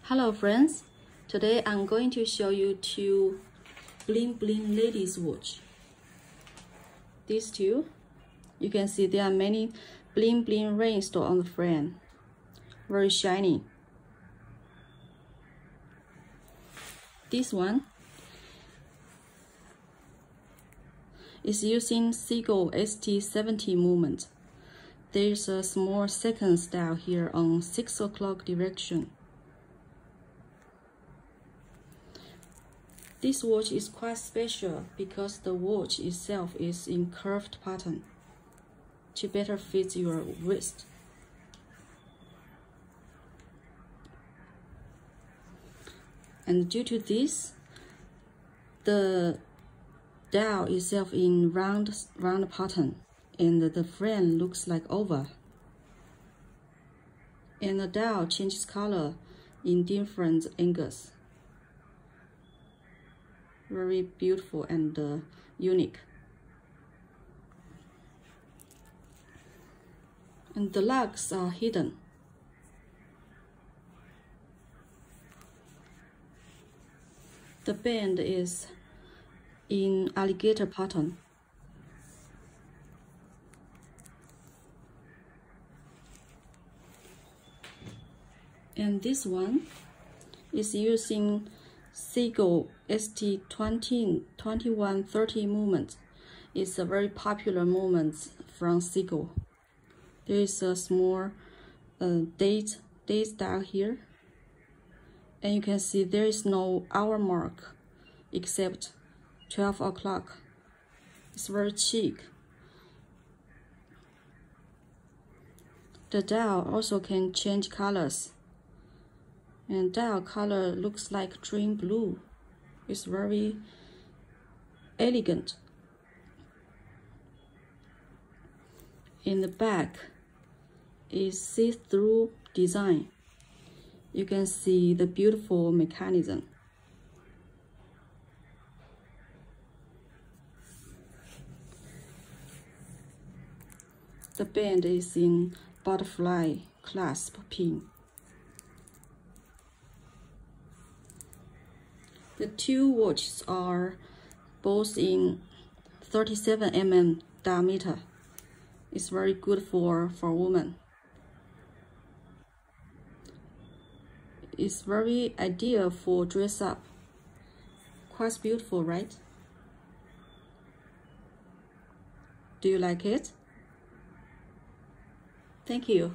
Hello friends, today I'm going to show you two bling bling ladies watch. These two, you can see there are many bling bling rhinestones on the frame, very shiny. This one is using Seagull ST70 movement. There's a small second style here on 6 o'clock direction. This watch is quite special because the watch itself is in curved pattern to better fit your wrist. And due to this, the dial itself in round pattern, and the frame looks like oval. And the dial changes color in different angles. Very beautiful and unique. And the lugs are hidden. The band is in alligator pattern. And this one is using Seagull ST2130 movement. It's a very popular movement from Seagull. There is a small date dial here, and you can see there is no hour mark except 12 o'clock. It's very chic. The dial also can change colors. And dial color looks like dream blue. It's very elegant. In the back is see-through design. You can see the beautiful mechanism. The band is in butterfly clasp pin. The two watches are both in 37 mm diameter. It's very good for women. It's very ideal for dress up. Quite beautiful, right? Do you like it? Thank you.